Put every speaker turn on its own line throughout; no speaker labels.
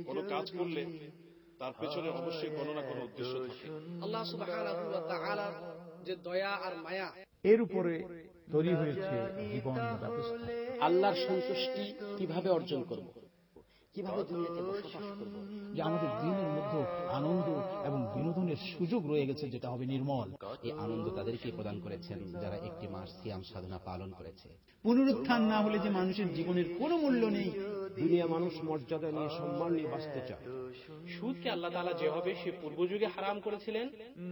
কোন কাজ করলে তার পেছনে অবশ্যই কোনো না কোনো উদ্দেশ্য থাকে।
আল্লাহ সুবহানাহু ওয়া তাআলার যে দয়া আর মায়া,
এর উপরে তৈরি হয়েছে জীবন ব্যবস্থা।
আল্লাহর সন্তুষ্টি কিভাবে অর্জন করব, কিভাবে দুনিয়াতে বসবাস করব,
যে আমাদের দিনের মধ্যে আনন্দ এবং বিনোদনের সুযোগ রয়ে গেছে, যেটা হবে নির্মল।
এই আনন্দ তাদেরকে প্রদান করেছেন যারা একটি মাস সিয়াম সাধনা পালন করেছে।
পুনরুত্থান না হলে যে মানুষের জীবনের কোনো মূল্য নেই।
দুনিয়া মানুষ মর্যাদা নিয়ে, সম্মান নিয়ে বাঁচতে চায়।
সুদকে আল্লাহ তাআলা যেভাবে সে পূর্ব যুগে হারাম করেছিলেন,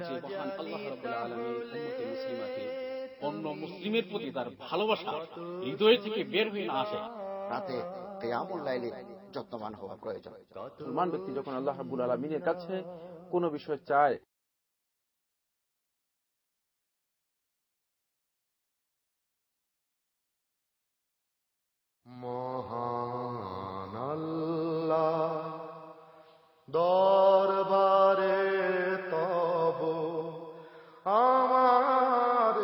যে মহান আল্লাহ রাব্বুল আলামিন উম্মতে মুসলিমাকে অন্য মুসলিমের প্রতি তার ভালোবাসা হৃদয় থেকে বের হয়ে না আসে,
রাতে কিয়ামুল লাইলে যত্নবান হওয়া প্রয়োজন।
মুসলমান ব্যক্তি যখন আল্লাহ রাব্বুল আলামিনের কাছে কোনো বিষয় চায়,
মহান আল্লাহ দরবারে তব আমার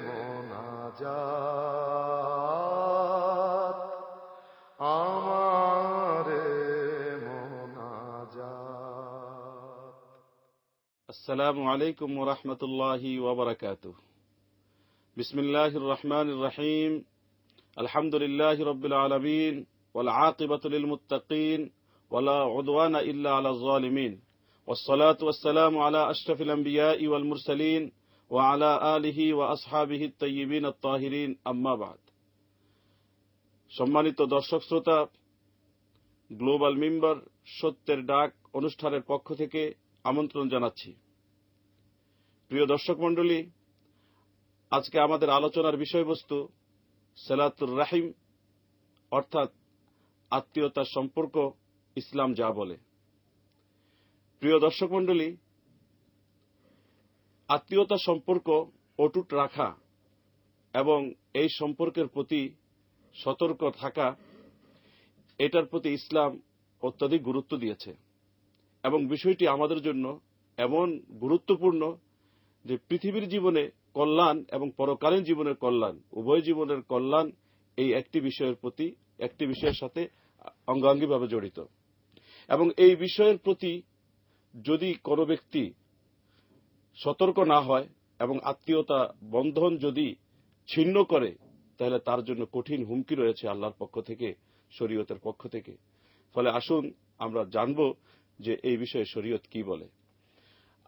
মোনাজাত, আমার মোনাজাত।
আসসালামু আলাইকুম ওয়া রাহমাতুল্লাহি ওয়া বারাকাতুহু। বিসমিল্লাহির রহমানির রহিম। আলহামদুলিল্লাহি রাব্বিল আলামিন ওয়াল আকিবাতু লিল মুত্তাকিন ওয়ালা উদওয়ানা ইল্লা আলাল যালিমিন ওয়াসসালাতু ওয়াসসালামু আলা আশরাফিল আমবিয়াই ওয়াল মুরসালিন ওয়া আলা আলিহি ওয়া আসহাবিহি আত-তাইয়্যিবিন আত-তাহিরিন, আম্মা বাদ। সম্মানিত দর্শক শ্রোতা, গ্লোবাল মিম্বার সত্যের ডাক অনুষ্ঠানের পক্ষ থেকে আমন্ত্রণ জানাচ্ছি। প্রিয় দর্শক মণ্ডলী, আজকে আমাদের আলোচনার বিষয়বস্তু সিলাতুর রাহিম, অর্থাৎ আত্মীয়তার সম্পর্ক ইসলাম যা বলে। প্রিয় দর্শক মণ্ডলী, আত্মীয়তার সম্পর্ক অটুট রাখা এবং এই সম্পর্কের প্রতি সতর্ক থাকা, এটার প্রতি ইসলাম অত্যধিক গুরুত্ব দিয়েছে এবং বিষয়টি আমাদের জন্য এমন গুরুত্বপূর্ণ যে পৃথিবীর জীবনে কল্যাণ এবং পরকালীন জীবনের কল্যাণ, উভয় জীবনের কল্যাণ এই একটি বিষয়ের সাথে অঙ্গাঙ্গিভাবে জড়িত। এবং এই বিষয়ের প্রতি যদি কোনো ব্যক্তি সতর্ক না হয় এবং আত্মীয়তা বন্ধন যদি ছিন্ন করে, তাহলে তার জন্য কঠিন হুমকি রয়েছে আল্লাহর পক্ষ থেকে, শরীয়তের পক্ষ থেকে। ফলে আসুন আমরা জানব যে এই বিষয়ে শরীয়ত কি বলে।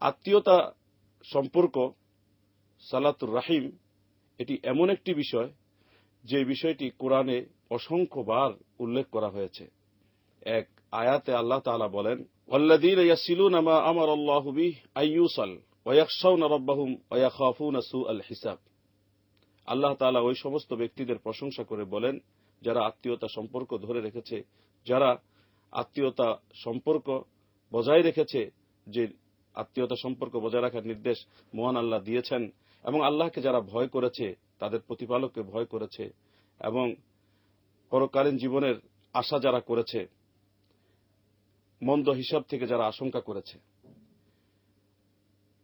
আত্মীয়তা সম্পর্ক সালাতুর রাহিম, এটি এমন একটি বিষয় যে বিষয়টি কোরআনে অসংখ্যবার উল্লেখ করা হয়েছে। এক আয়াতে আল্লাহ তাআলা বলেন, ওয়াল্লাযীনা ইয়াসিলুনা মা আমারাল্লাহু বিহি আইয়ুসাল ওয়া ইয়াখশাউনা রাব্বাহুম ওয়া ইয়াখাফুনা সুআল হিসাব। আল্লাহ তাআলা ওই সমস্ত ব্যক্তিদের প্রশংসা করে বলেন যারা আত্মীয়তা সম্পর্ক ধরে রেখেছে, যারা আত্মীয়তা সম্পর্ক বজায় রেখেছে, যে আত্মীয়তা সম্পর্ক বজায় রাখার নির্দেশ মহান আল্লাহ দিয়েছেন, এবং আল্লাহকে যারা ভয় করেছে, তাদের প্রতিপালককে ভয় করেছে, এবং পরকালীন জীবনের আশা যারা করেছে, মন্দ হিসাব থেকে যারা আশঙ্কা করেছে।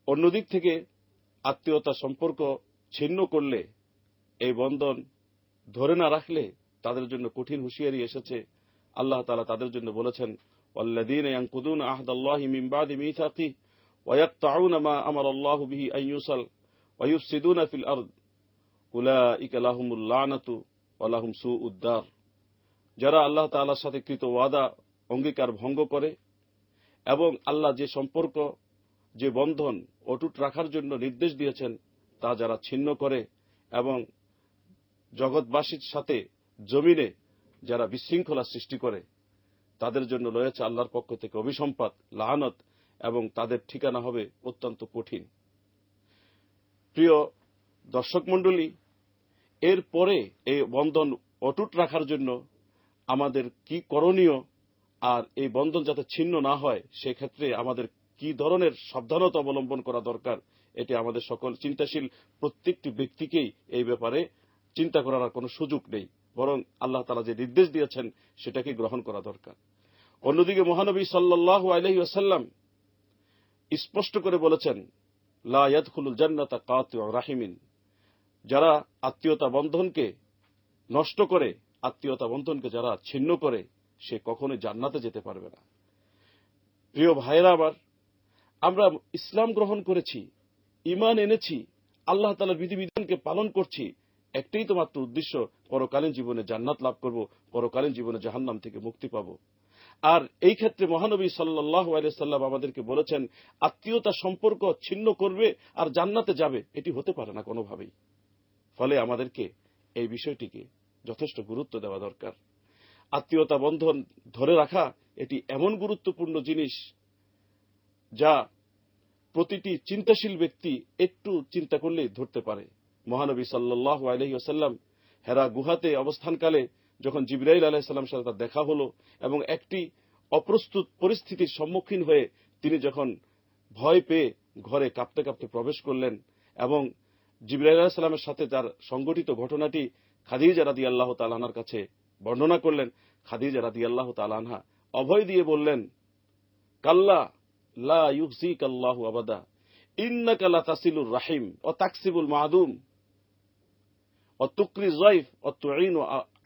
অন্যদিক থেকে আত্মীয়তা সম্পর্ক ছিন্ন করলে, এই বন্ধন ধরে না রাখলে তাদের জন্য কঠিন হুঁশিয়ারি এসেছে। আল্লাহ তাআলা তাদের জন্য বলেছেন, ওয়াল্লাযীনা ইয়ানকুদুনা আহদাল্লাহি মিন বাদি মিসাকিহি ওয়া ইয়াকতাউনা মা আমারাল্লাহু বিহি আন ইউসাল ওয়া ইউফসিদুনা ফিল আরদ উলাইকা লাহুমুল লানাতু ওয়া লাহুম সুউদ দার। যারা আল্লাহ তাআলার সাথে কৃত ওয়াদা অঙ্গীকার ভঙ্গ করে এবং আল্লাহ যে সম্পর্ক, যে বন্ধন অটুট রাখার জন্য নির্দেশ দিয়েছেন তা যারা ছিন্ন করে এবং জগৎবাসীর সাথে জমিনে যারা বিশৃঙ্খলা সৃষ্টি করে, তাদের জন্য রয়েছে আল্লাহর পক্ষ থেকে অভিসম্পাত, লানত, এবং তাদের ঠিকানা হবে অত্যন্ত কঠিন। প্রিয় দর্শক মণ্ডলী, এরপরে এই বন্ধন অটুট রাখার জন্য আমাদের কি করণীয়, আর এই বন্ধন যাতে ছিন্ন না হয় সেক্ষেত্রে আমাদের কি ধরনের সাবধানতা অবলম্বন করা দরকার, এটি আমাদের সকল চিন্তাশীল প্রত্যেকটি ব্যক্তিকেই এই ব্যাপারে চিন্তা করার কোনো সুযোগ নেই, বরং আল্লাহ তাআলা যে নির্দেশ দিয়েছেন সেটাকে গ্রহণ করা দরকার। অন্যদিকে মহানবী সাল্লাল্লাহু আলাইহি ওয়াসাল্লাম স্পষ্ট করে বলেছেন, লা ইয়াদখুলুল জান্নাতা কাতিউ রাহিমিন। যারা আত্মীয়তা বন্ধনকে নষ্ট করে, আত্মীয়তা বন্ধনকে যারা ছিন্ন করে, সে কখনোই জান্নাতে যেতে পারবে না। প্রিয় ভাইয়েরা আমার, আমরা ইসলাম গ্রহণ করেছি, ঈমান এনেছি, আল্লাহ তাআলার বিধিবিধানকে পালন করছি, একটাই তো মাত্র উদ্দেশ্য, পরকালীন জীবনে জান্নাত লাভ করব, পরকালীন জীবনে জাহান্নাম থেকে মুক্তি পাব। আর এই ক্ষেত্রে মহানবী সাল্লাল্লাহু আলাইহি সাল্লাম আমাদেরকে বলেছেন, আত্মীয়তা সম্পর্ক ছিন্ন করবে আর জান্নাতে যাবে, এটি হতে পারে না কোনোভাবেই। ফলে আমাদেরকে এই বিষয়টিকে যথেষ্ট গুরুত্ব দেওয়া দরকার। আত্মীয়তা বন্ধন ধরে রাখা এটি এমন গুরুত্বপূর্ণ জিনিস যা প্রতিটি চিন্তাশীল ব্যক্তি একটু চিন্তা করলেই ধরতে পারে। মহানবী সাল্লাল্লাহু আলাইহি ওয়াসাল্লাম হেরা গুহাতে অবস্থানকালে যখন জিবরাইল আলাইহিস সালামের সাথে তার দেখা হলো এবং একটি অপ্রস্তুত পরিস্থিতির সম্মুখীন হয়ে তিনি যখন ভয় পেয়ে ঘরে কাঁপতে কাঁপতে প্রবেশ করলেন এবং জিবরাইল আলাইহিস সালামের সাথে তার সংঘটিত ঘটনাটি খাদিজা রাদিয়াল্লাহু তাআলা আনহার কাছে বর্ণনা করলেন। খাদিজা রাদিয়াল্লাহু তাআলা আনহা অভয় দিয়ে বললেন, কাল্লা লা ইউযিকাল্লাহু আবাদা ইন্নাকা লাতাসিলুর রাহিম ওয়া তাকসিবুল মাদুম ওয়া তুকরি যায়ফ ওয়া তুঈনু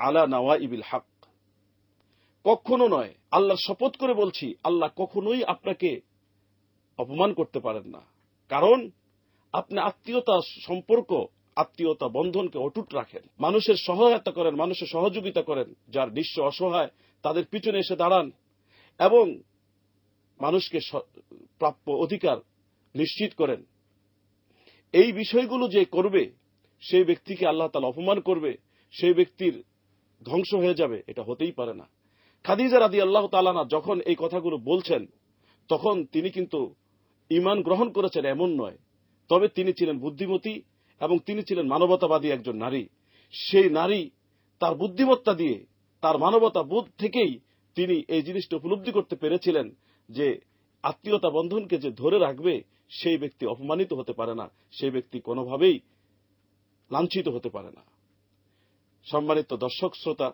আলা নাওয়াইবিল হক। কখনো নয়, আল্লাহর শপথ করে বলছি, আল্লাহ কখনোই আপনাকে অপমান করতে পারেন না, কারণ আপনি আত্মীয়তা সম্পর্ক, আত্মীয়তা বন্ধনকে অটুট রাখেন, মানুষের সহায়তা করেন, মানুষের সহযোগিতা করেন, যার নিঃস্ব অসহায় তাদের পিছনে এসে দাঁড়ান এবং মানুষকে প্রাপ্য অধিকার নিশ্চিত করেন। এই বিষয়গুলো যে করবে সেই ব্যক্তিকে আল্লাহ তাআলা অপমান করবে, সেই ব্যক্তির ধ্বংস হয়ে যাবে, এটা হতেই পারে না। খাদিজা রাদিয়াল্লাহু তাআলা আনহা যখন এই কথাগুলো বলছেন তখন তিনি কিন্তু ঈমান গ্রহণ করেছেন এমন নয়, তবে তিনি ছিলেন বুদ্ধিমতী এবং তিনি ছিলেন মানবতাবাদী একজন নারী। সেই নারী তার বুদ্ধিমত্তা দিয়ে, তার মানবতা বোধ থেকেই তিনি এই জিনিসটা উপলব্ধি করতে পেরেছিলেন যে আত্মীয়তা বন্ধনকে যে ধরে রাখবে সেই ব্যক্তি অপমানিত হতে পারে না, সেই ব্যক্তি কোনোভাবেই লাঞ্ছিত হতে পারে না। সম্মানিত দর্শক শ্রোতা,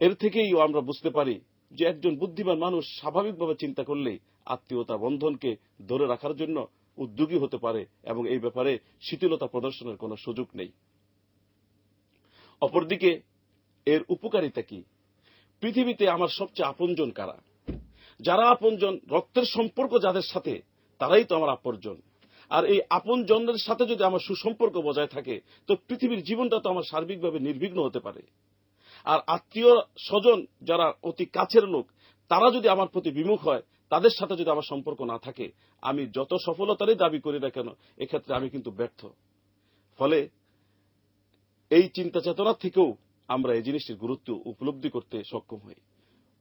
এর থেকেই আমরা বুঝতে পারি যে একজন বুদ্ধিমান মানুষ স্বাভাবিকভাবে চিন্তা করলেই আত্মীয়তা বন্ধনকে ধরে রাখার জন্য উদ্যোগী হতে পারে এবং এই ব্যাপারে শিথিলতা প্রদর্শনের কোনো সুযোগ নেই। অপরদিকে এর উপকারিতা কি? পৃথিবীতে আমার সবচেয়ে আপনজন কারা? যারা আপনজন, রক্তের সম্পর্ক যাদের সাথে, তারাই তো আমার আপনজন। আর এই আপনজনদের সাথে যদি আমার সুসম্পর্ক বজায় থাকে তো পৃথিবীর জীবনটা তো আমার সার্বিকভাবে নির্বিঘ্ন হতে পারে। আর আত্মীয় স্বজন যারা অতি কাছের লোক, তারা যদি আমার প্রতি বিমুখ হয়, তাদের সাথে যদি আমার সম্পর্ক না থাকে, আমি যত সফলতারই দাবি করি না কেন, এক্ষেত্রে আমি কিন্তু ব্যর্থ। ফলে এই চিন্তা চেতনা থেকেও আমরা এই জিনিসটির গুরুত্ব উপলব্ধি করতে সক্ষম হই।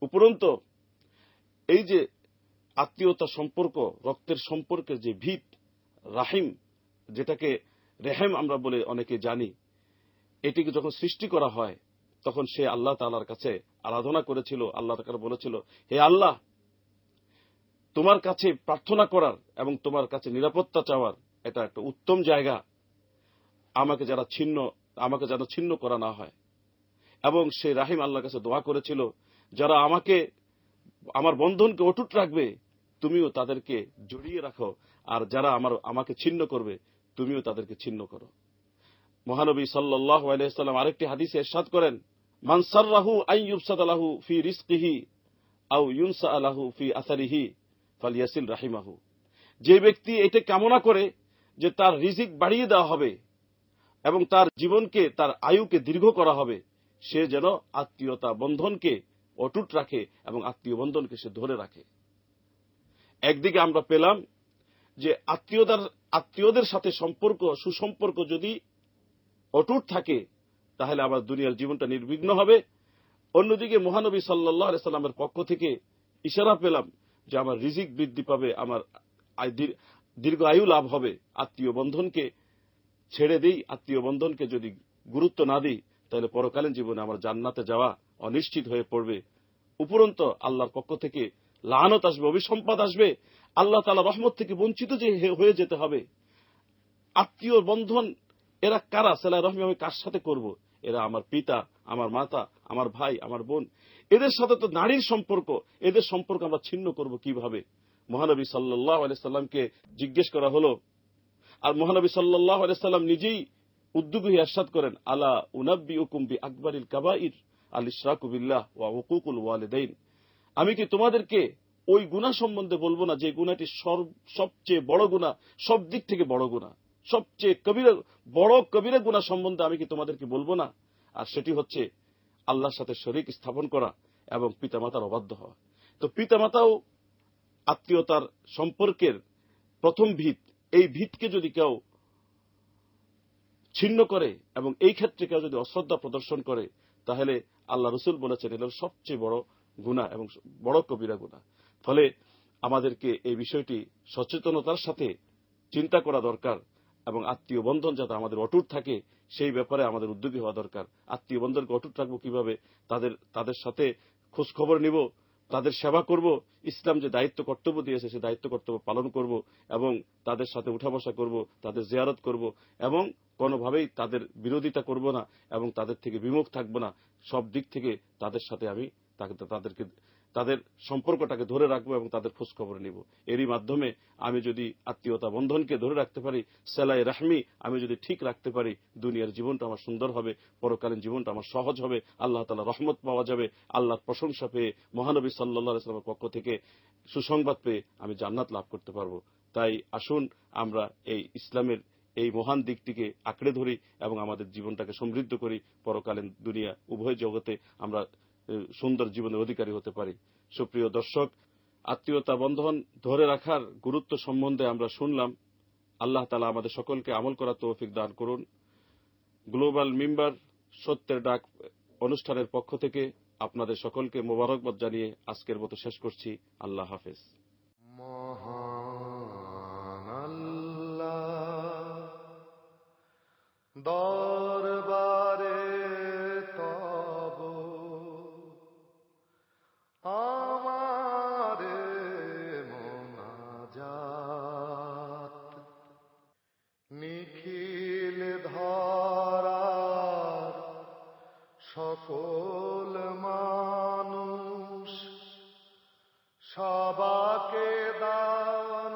উপরন্তু এই যে আত্মীয়তা সম্পর্ক, রক্তের সম্পর্কের যে ভিত, রাহিম, যেটাকে রেহেম আমরা বলে অনেকে জানি, এটিকে যখন সৃষ্টি করা হয় তখন সে আল্লাহ তাআলার কাছে আরাধনা করেছিল। আল্লাহ তাআলা বলেছিল, হে আল্লাহ, তোমার কাছে প্রার্থনা করার এবং তোমার কাছে নিরাপত্তা চাওয়ার এটা একটা উত্তম জায়গা, আমাকে যেন ছিন্ন করা না হয়। এবং সে রাহিম আল্লাহর কাছে দোয়া করেছিল, যারা আমার বন্ধনকে অটুট রাখবে তুমিও তাদেরকে জড়িয়ে রাখো, আর যারা আমাকে ছিন্ন করবে তুমিও তাদেরকে ছিন্ন করো। মহানবী সাল্লাল্লাহু আলাইহি ওয়াসাল্লাম আরেকটি হাদিসে ইরশাদ করেন, মান সাররাহু আন ইউবসাতা লাহু ফি রিজকিহি আও ইউনসা লাহু ফি আসারিহি ফালইয়াসিল রাহিমাহু। যে ব্যক্তি এটা কামনা করে যে তার রিজিক বাড়িয়ে দেওয়া হবে এবং তার জীবনকে, তার আয়ুকে দীর্ঘ করা হবে, সে যেন আত্মীয়তা বন্ধনকে অটুট রাখে এবং আত্মীয় বন্ধনকে সে ধরে রাখে। একদিকে আমরা পেলাম যে আত্মীয়দের সাথে সুসম্পর্ক যদি অটুট থাকে তাহলে আমার দুনিয়ার জীবনটা নির্বিঘ্ন হবে। অন্যদিকে মহানবী সাল্লাল্লাহু আলাইহি সাল্লামের পক্ষ থেকে ইশারা পেলাম যে আমার রিজিক বৃদ্ধি পাবে, আমার দীর্ঘ আয়ু লাভ হবে। আত্মীয় বন্ধনকে ছেড়ে দিই, আত্মীয় বন্ধনকে যদি গুরুত্ব না দিই, তাহলে পরকালীন জীবনে আমার জান্নাতে যাওয়া অনিশ্চিত হয়ে পড়বে। উপরন্তু আল্লাহর পক্ষ থেকে লানত আসবে, অভিসম্পাদ আসবে, আল্লাহ তাআলা রহমত থেকে বঞ্চিত যে হয়ে যেতে হবে। আত্মীয় বন্ধন এরা কারা? সিলা রহমি আমি কার সাথে করব? এরা আমার পিতা, আমার মাতা, আমার ভাই, আমার বোন। এদের সাথে তো নারীর সম্পর্ক, এদের সম্পর্ক আমরা ছিন্ন করব কিভাবে? মহানবী সাল্লাল্লাহু আলাইহি সাল্লামকে জিজ্ঞেস করা হলো, আর মহানবী সাল্লাল্লাহু আলাইহি সাল্লাম নিজেই উদ্যোগী হয়ে ইরশাদ করেন, আলা উনাব্বিউকুম বি আকবারিল কাবাইর, আল ইশরাকু বিল্লাহ ওয়া হুকুকুল ওয়ালিদাইন। আমি কি তোমাদেরকে ওই গুনাহ সম্বন্ধে বলবো না যে গুনাহটি সবচেয়ে বড় গুনাহ, সব দিক থেকে বড় গুনাহ, সবচেয়ে বড় কবিরা গুনাহ সম্বন্ধে আমি কি তোমাদেরকে বলবো না? আর সেটি হচ্ছে আল্লাহর সাথে শরীক স্থাপন করা এবং পিতামাতার অবাধ্য হওয়া। তো পিতামাতাও আত্মীয়তার সম্পর্কের প্রথম ভিত। এই ভিতকে যদি কেউ ছিন্ন করে এবং এই ক্ষেত্রে কেউ যদি অশ্রদ্ধা প্রদর্শন করে, তাহলে আল্লাহ রসুল বলেছেন এটা সবচেয়ে বড় গুনাহ এবং বড় কবিরা গুনাহ। ফলে আমাদেরকে এই বিষয়টি সচেতনতার সাথে চিন্তা করা দরকার এবং আত্মীয় বন্ধন যাতে আমাদের অটুট থাকে সেই ব্যাপারে আমাদের উদ্যোগী হওয়া দরকার। আত্মীয় বন্ধনকে অটুট রাখবো কিভাবে? তাদের সাথে খোঁজ খবর নিব, তাদের সেবা করব, ইসলাম যে দায়িত্ব কর্তব্য দিয়েছে সে দায়িত্ব কর্তব্য পালন করব এবং তাদের সাথে উঠা বসা করব, তাদের জিয়ারত করব এবং কোনোভাবেই তাদের বিরোধিতা করব না এবং তাদের থেকে বিমুখ থাকব না। সব দিক থেকে তাদের সাথে আমি তাদের সম্পর্কটাকে ধরে রাখবো এবং তাদের খোঁজ খবর নিব। এরই মাধ্যমে আমি যদি আত্মীয়তা বন্ধনকে ধরে রাখতে পারি, সেলাই রাহমি আমি যদি ঠিক রাখতে পারি, দুনিয়ার জীবনটা আমার সুন্দর হবে, পরকালীন জীবনটা আমার সহজ হবে, আল্লাহ তাআলার রহমত পাওয়া যাবে, আল্লাহর প্রশংসা পেয়ে, মহানবী সাল্লাল্লাহু আলাইহি ওয়াসাল্লামের পক্ষ থেকে সুসংবাদ পেয়ে আমি জান্নাত লাভ করতে পারবো। তাই আসুন আমরা এই ইসলামের এই মহান দিকটিকে আঁকড়ে ধরি এবং আমাদের জীবনটাকে সমৃদ্ধ করি, পরকালীন দুনিয়া উভয় জগতে আমরা সুন্দর জীবনের অধিকারী হতে পারি। সুপ্রিয় দর্শক, আত্মীয়তা বন্ধন ধরে রাখার গুরুত্ব সম্বন্ধে আমরা শুনলাম। আল্লাহ তাআলা আমাদের সকলকে আমল করার তৌফিক দান করুন। গ্লোবাল মিম্বার সত্যের ডাক অনুষ্ঠানের পক্ষ থেকে আপনাদের সকলকে মোবারকবাদ জানিয়ে আজকের মতো শেষ করছি। আল্লাহ হাফেজ।
মহান আল্লাহ দরবারে তব আমারে মোনাজাত, নিখিল ধরার সকল মানুষ সবাকে দান